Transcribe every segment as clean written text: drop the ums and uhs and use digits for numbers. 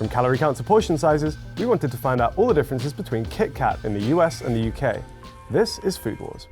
From calorie count to portion sizes, we wanted to find out all the differences between Kit Kat in the US and the UK. This is Food Wars.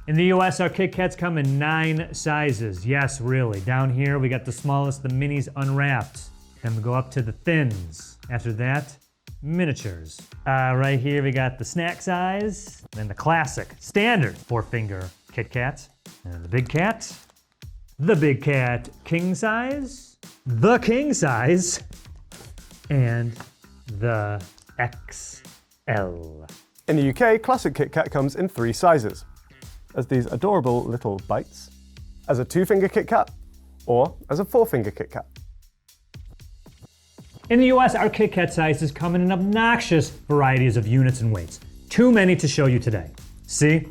In the US, our Kit Kats come in 9 sizes. Yes, really. Down here, we got the smallest, the minis unwrapped. Then we go up to the thins. After that, miniatures. Right here, we got the snack size, then the classic, standard 4-finger Kit Kat, and the Big Cat king size, the king size, and the XL. In the UK, classic Kit Kat comes in 3 sizes. As these adorable little bites, as a 2-finger Kit Kat, or as a 4-finger Kit Kat. In the US, our Kit Kat sizes come in an obnoxious varieties of units and weights. Too many to show you today. See?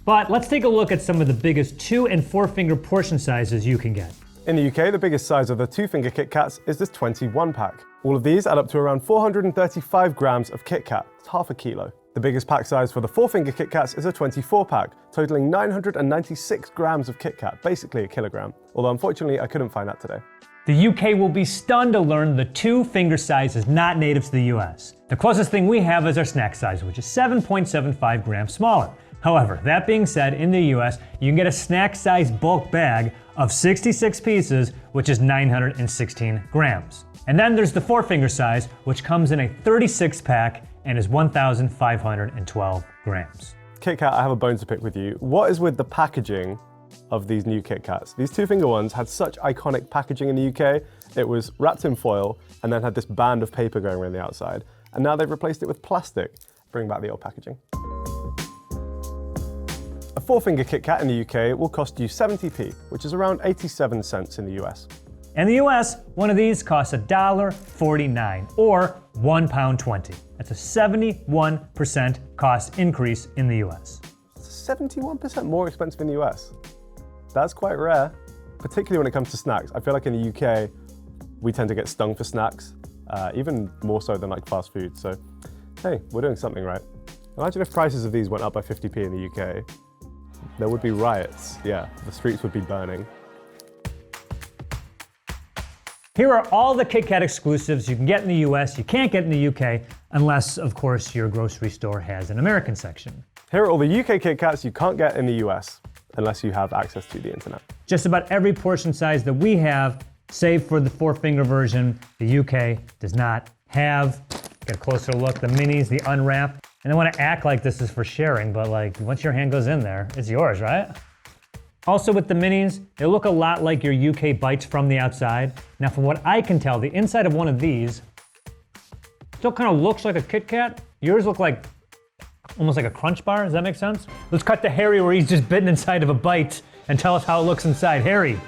But let's take a look at some of the biggest 2- and 4-finger portion sizes you can get. In the UK, the biggest size of the 2-finger Kit Kats is this 21-pack. All of these add up to around 435 grams of Kit Kat. It's half a kilo. The biggest pack size for the 4-finger Kit Kats is a 24-pack, totaling 996 grams of Kit Kat, basically a kilogram. Although unfortunately, I couldn't find that today. The UK will be stunned to learn the 2-finger size is not native to the US. The closest thing we have is our snack size, which is 7.75 grams smaller. However, that being said, in the US, you can get a snack size bulk bag of 66 pieces, which is 916 grams. And then there's the 4-finger size, which comes in a 36-pack and is 1,512 grams. Kit Kat, I have a bone to pick with you. What is with the packaging of these new Kit Kats? These 2-finger ones had such iconic packaging in the UK. It was wrapped in foil and then had this band of paper going around the outside. And now they've replaced it with plastic. Bring back the old packaging. A 4-finger Kit Kat in the UK will cost you 70p, which is around 87 cents in the US. In the US, one of these costs $1.49 or £1.20. That's a 71% cost increase in the US. It's 71% more expensive in the US. That's quite rare, particularly when it comes to snacks. I feel like in the UK, we tend to get stung for snacks, even more so than like fast food. So, hey, we're doing something right. Imagine if prices of these went up by 50p in the UK. There would be riots. Yeah, the streets would be burning. Here are all the Kit Kat exclusives you can get in the US, you can't get in the UK, unless, of course, your grocery store has an American section. Here are all the UK Kit Kats you can't get in the US, unless you have access to the internet. Just about every portion size that we have, save for the 4-finger version, the UK does not have. Get a closer look, the minis, the unwrapped. And I want to act like this is for sharing, but like once your hand goes in there, it's yours, right? Also with the minis, they look a lot like your UK bites from the outside. Now from what I can tell, the inside of one of these still kind of looks like a Kit Kat. Yours look like almost like a Crunch Bar, does that make sense? Let's cut to Harry where he's just bitten inside of a bite and tell us how it looks inside. Harry.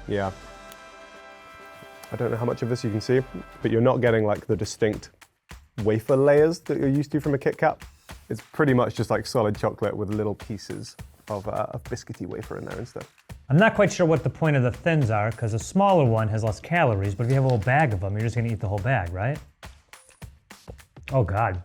Yeah. I don't know how much of this you can see, but you're not getting like the distinct wafer layers that you're used to from a Kit Kat. It's pretty much just like solid chocolate with little pieces of biscuity wafer in there instead. I'm not quite sure what the point of the thins are, because a smaller one has less calories, but if you have a whole bag of them, you're just gonna eat the whole bag, right? Oh God,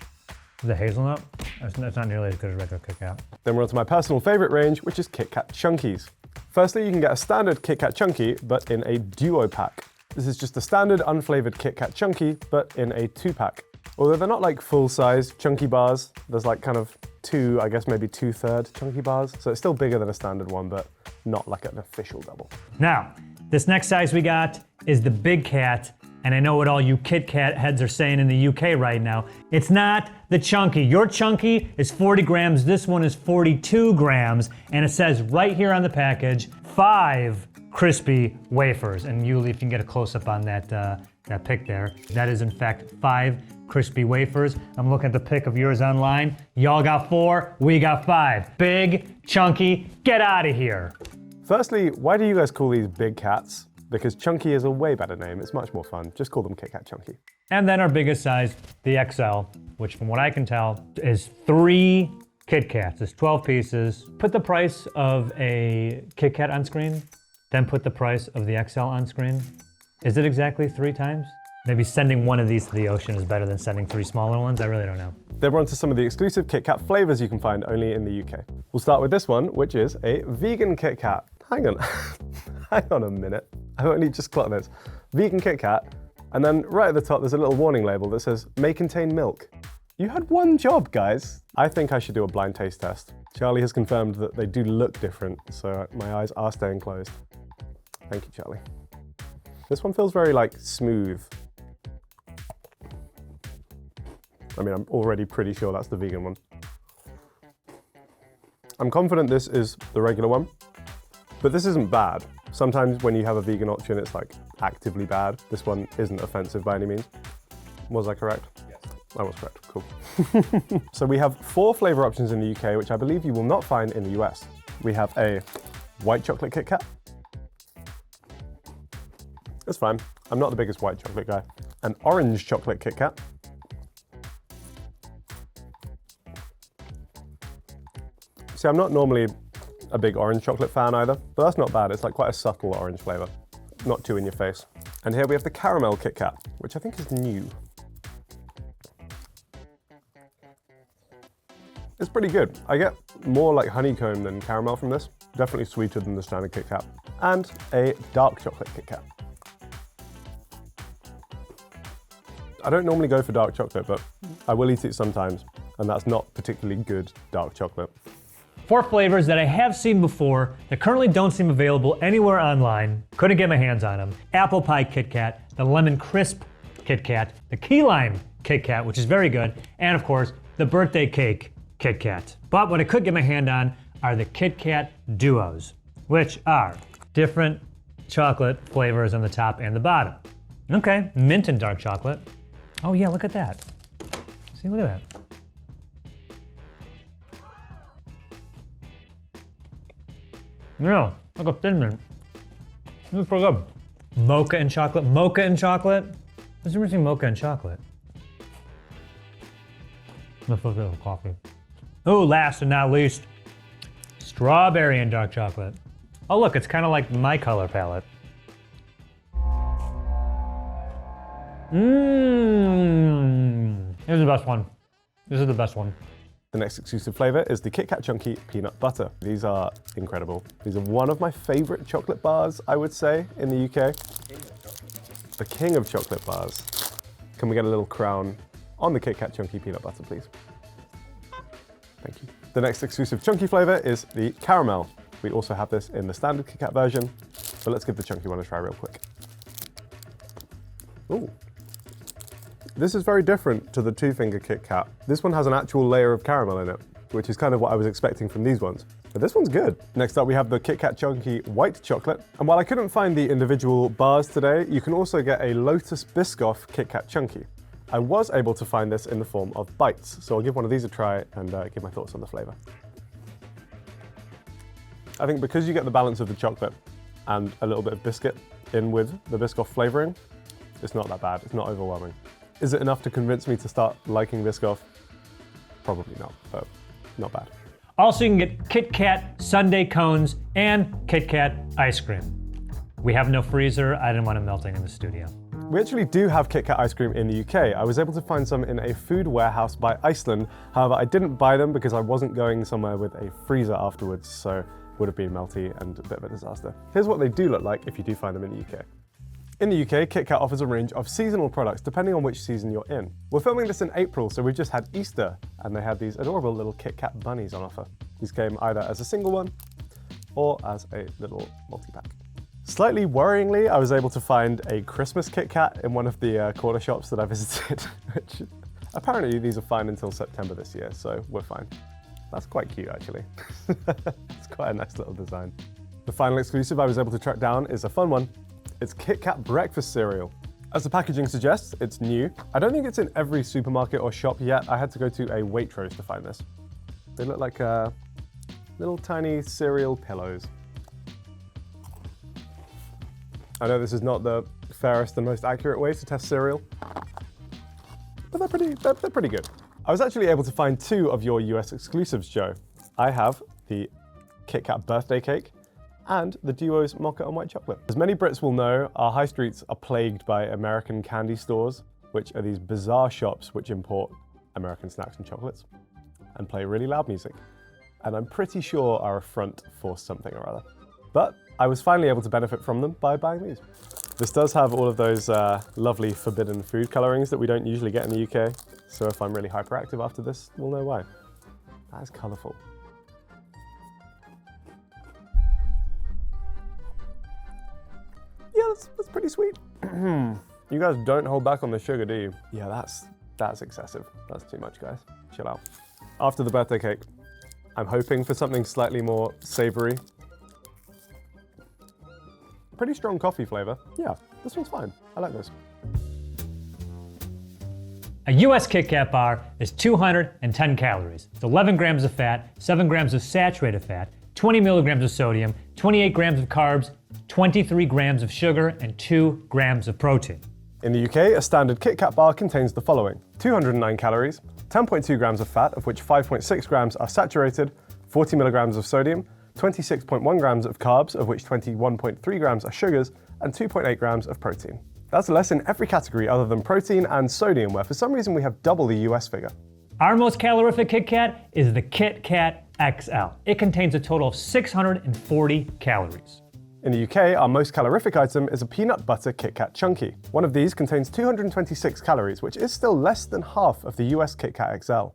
the hazelnut? That's not nearly as good as regular Kit Kat. Then we're on to my personal favorite range, which is Kit Kat Chunkies. Firstly, you can get a standard Kit Kat Chunky, but in a duo pack. This is just a standard unflavored Kit Kat Chunky, but in a 2-pack. Although they're not like full-size chunky bars, there's like kind of 2, I guess maybe 2/3 chunky bars. So it's still bigger than a standard one, but not like an official double. Now, this next size we got is the Big Cat, and I know what all you Kit Kat heads are saying in the UK right now. It's not the Chunky. Your Chunky is 40 grams, this one is 42 grams, and it says right here on the package, 5 crispy wafers. And Yuli, if you can get a close-up on that pic there, that is in fact 5 crispy wafers. I'm looking at the pic of yours online. Y'all got 4, we got 5. Big, chunky, get out of here. Firstly, why do you guys call these Big Cats? Because Chunky is a way better name. It's much more fun. Just call them Kit Kat Chunky. And then our biggest size, the XL, which from what I can tell is 3 Kit Kats. It's 12 pieces. Put the price of a Kit Kat on screen, then put the price of the XL on screen. Is it exactly 3 times? Maybe sending one of these to the ocean is better than sending 3 smaller ones. I really don't know. Then we're on to some of the exclusive Kit Kat flavors you can find only in the UK. We'll start with this one, which is a vegan Kit Kat. Hang on, hang on a minute. I've only just clocked this. Vegan Kit Kat, and then right at the top there's a little warning label that says, may contain milk. You had one job, guys. I think I should do a blind taste test. Charlie has confirmed that they do look different, so my eyes are staying closed. Thank you, Charlie. This one feels very, like, smooth. I mean, I'm already pretty sure that's the vegan one. I'm confident this is the regular one, but this isn't bad. Sometimes when you have a vegan option, it's like actively bad. This one isn't offensive by any means. Was I correct? Yes. I was correct, cool. So we have 4 flavor options in the UK, which I believe you will not find in the US. We have a white chocolate Kit Kat. It's fine. I'm not the biggest white chocolate guy. An orange chocolate Kit Kat. See, I'm not normally a big orange chocolate fan either, but that's not bad. It's like quite a subtle orange flavor, not too in your face. And here we have the caramel Kit Kat, which I think is new. It's pretty good. I get more like honeycomb than caramel from this. Definitely sweeter than the standard Kit Kat. And a dark chocolate Kit Kat. I don't normally go for dark chocolate, but I will eat it sometimes, and that's not particularly good dark chocolate. 4 flavors that I have seen before that currently don't seem available anywhere online. Couldn't get my hands on them. Apple pie Kit Kat, the lemon crisp Kit Kat, the key lime Kit Kat, which is very good, and of course, the birthday cake Kit Kat. But what I could get my hand on are the Kit Kat Duos, which are different chocolate flavors on the top and the bottom. Okay, mint and dark chocolate. Oh yeah, look at that. See, look at that. Yeah, like a thin mint. This is pretty good. Mocha and chocolate. Mocha and chocolate? What's the difference between mocha and chocolate? Let's look at the coffee. Oh, last and not least, strawberry and dark chocolate. Oh look, it's kind of like my color palette. Mmm. This is the best one. This is the best one. The next exclusive flavor is the Kit Kat Chunky Peanut Butter. These are incredible. These are one of my favorite chocolate bars, I would say, in the UK. The king of chocolate bars. Can we get a little crown on the Kit Kat Chunky Peanut Butter, please? Thank you. The next exclusive chunky flavor is the caramel. We also have this in the standard Kit Kat version, but let's give the chunky one a try real quick. Ooh. This is very different to the 2-finger Kit Kat. This one has an actual layer of caramel in it, which is kind of what I was expecting from these ones. But this one's good. Next up, we have the Kit Kat Chunky White Chocolate. And while I couldn't find the individual bars today, you can also get a Lotus Biscoff Kit Kat Chunky. I was able to find this in the form of bites, so I'll give one of these a try and give my thoughts on the flavor. I think because you get the balance of the chocolate and a little bit of biscuit in with the Biscoff flavoring, it's not that bad. It's not overwhelming. Is it enough to convince me to start liking Biscoff? Probably not, but not bad. Also, you can get Kit Kat sundae cones and Kit Kat ice cream. We have no freezer. I didn't want it melting in the studio. We actually do have Kit Kat ice cream in the UK. I was able to find some in a food warehouse by Iceland. However, I didn't buy them because I wasn't going somewhere with a freezer afterwards, so it would have been melty and a bit of a disaster. Here's what they do look like if you do find them in the UK. In the UK, Kit Kat offers a range of seasonal products depending on which season you're in. We're filming this in April, so we've just had Easter, and they had these adorable little Kit Kat bunnies on offer. These came either as a single one or as a little multi-pack. Slightly worryingly, I was able to find a Christmas Kit Kat in one of the corner shops that I visited, which apparently these are fine until September this year, so we're fine. That's quite cute, actually. It's quite a nice little design. The final exclusive I was able to track down is a fun one. It's Kit Kat breakfast cereal. As the packaging suggests, it's new. I don't think it's in every supermarket or shop yet. I had to go to a Waitrose to find this. They look like little tiny cereal pillows. I know this is not the fairest and most accurate way to test cereal, but they're pretty good. I was actually able to find 2 of your US exclusives, Joe. I have the Kit Kat birthday cake and the Duo's mocha and white chocolate. As many Brits will know, our high streets are plagued by American candy stores, which are these bizarre shops which import American snacks and chocolates and play really loud music, and I'm pretty sure are a front for something or other. But I was finally able to benefit from them by buying these. This does have all of those lovely forbidden food colorings that we don't usually get in the UK. So if I'm really hyperactive after this, we'll know why. That is colorful. Yeah, that's pretty sweet. You guys don't hold back on the sugar, do you? Yeah, that's excessive. That's too much, guys. Chill out. After the birthday cake, I'm hoping for something slightly more savory. Pretty strong coffee flavor. Yeah, this one's fine. I like this. A US Kit Kat bar is 210 calories. It's 11 grams of fat, 7 grams of saturated fat, 20 milligrams of sodium, 28 grams of carbs, 23 grams of sugar, and 2 grams of protein. In the UK, a standard Kit Kat bar contains the following: 209 calories, 10.2 grams of fat, of which 5.6 grams are saturated, 40 milligrams of sodium, 26.1 grams of carbs, of which 21.3 grams are sugars, and 2.8 grams of protein. That's less in every category other than protein and sodium, where for some reason we have double the US figure. Our most calorific Kit Kat is the Kit Kat XL. It contains a total of 640 calories. In the UK, our most calorific item is a peanut butter Kit Kat Chunky. One of these contains 226 calories, which is still less than half of the US Kit Kat XL.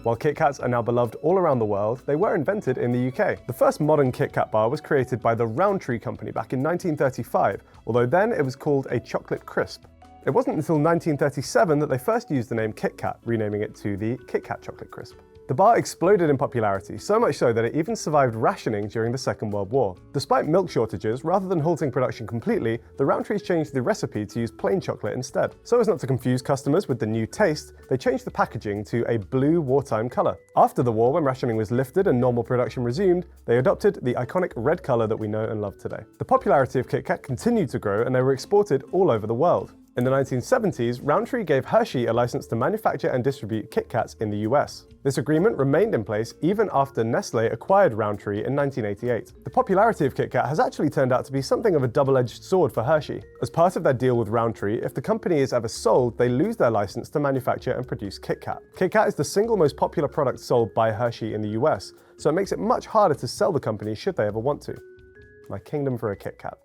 While Kit Kats are now beloved all around the world, they were invented in the UK. The first modern Kit Kat bar was created by the Rowntree Company back in 1935, although then it was called a chocolate crisp. It wasn't until 1937 that they first used the name Kit Kat, renaming it to the Kit Kat Chocolate Crisp. The bar exploded in popularity, so much so that it even survived rationing during the Second World War. Despite milk shortages, rather than halting production completely, the Rowntrees changed the recipe to use plain chocolate instead. So as not to confuse customers with the new taste, they changed the packaging to a blue wartime color. After the war, when rationing was lifted and normal production resumed, they adopted the iconic red color that we know and love today. The popularity of Kit Kat continued to grow, and they were exported all over the world. In the 1970s, Rowntree gave Hershey a license to manufacture and distribute Kit Kats in the US. This agreement remained in place even after Nestle acquired Rowntree in 1988. The popularity of Kit Kat has actually turned out to be something of a double-edged sword for Hershey. As part of their deal with Rowntree, if the company is ever sold, they lose their license to manufacture and produce Kit Kat. Kit Kat is the single most popular product sold by Hershey in the US, so it makes it much harder to sell the company should they ever want to. My kingdom for a Kit Kat.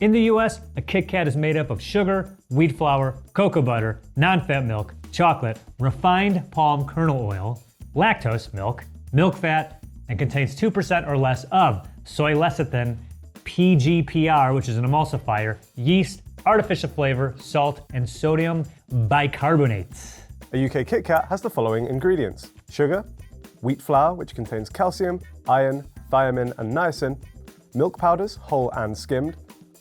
In the US, a Kit Kat is made up of sugar, wheat flour, cocoa butter, non-fat milk, chocolate, refined palm kernel oil, lactose milk, milk fat, and contains 2% or less of soy lecithin, PGPR, which is an emulsifier, yeast, artificial flavor, salt, and sodium bicarbonate. A UK Kit Kat has the following ingredients: sugar, wheat flour, which contains calcium, iron, thiamine, and niacin, milk powders, whole and skimmed,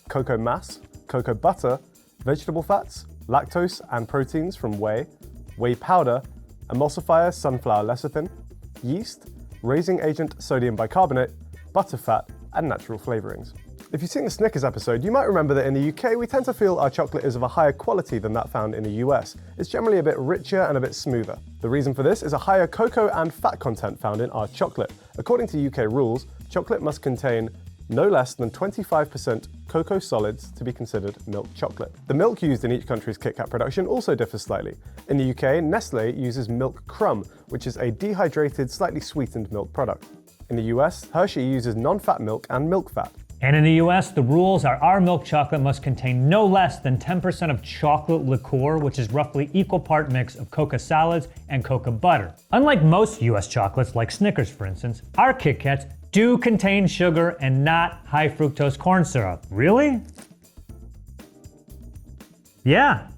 cocoa mass, cocoa butter, vegetable fats, lactose and proteins from whey, whey powder, emulsifier sunflower lecithin, yeast, raising agent sodium bicarbonate, butterfat, and natural flavorings. If you've seen the Snickers episode, you might remember that in the UK we tend to feel our chocolate is of a higher quality than that found in the US. It's generally a bit richer and a bit smoother. The reason for this is a higher cocoa and fat content found in our chocolate. According to UK rules, chocolate must contain no less than 25% cocoa solids to be considered milk chocolate. The milk used in each country's Kit Kat production also differs slightly. In the UK, Nestle uses milk crumb, which is a dehydrated, slightly sweetened milk product. In the US, Hershey uses non-fat milk and milk fat. And in the US, the rules are our milk chocolate must contain no less than 10% of chocolate liqueur, which is roughly equal part mix of cocoa solids and cocoa butter. Unlike most US chocolates, like Snickers for instance, our Kit Kats do contain sugar and not high fructose corn syrup. Really? Yeah.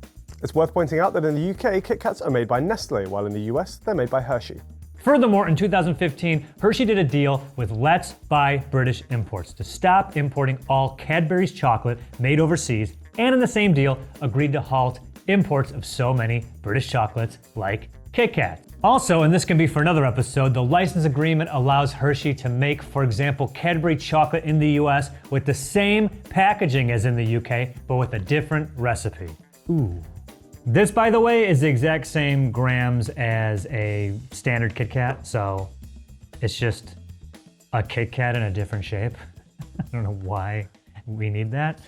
It's worth pointing out that in the UK, Kit Kats are made by Nestle, while in the US, they're made by Hershey. Furthermore, in 2015, Hershey did a deal with Let's Buy British Imports to stop importing all Cadbury's chocolate made overseas, and in the same deal, agreed to halt imports of so many British chocolates like Kit Kat. Also, and this can be for another episode, the license agreement allows Hershey to make, for example, Cadbury chocolate in the US with the same packaging as in the UK, but with a different recipe. Ooh. This, by the way, is the exact same grams as a standard Kit Kat, so it's just a Kit Kat in a different shape. I don't know why we need that,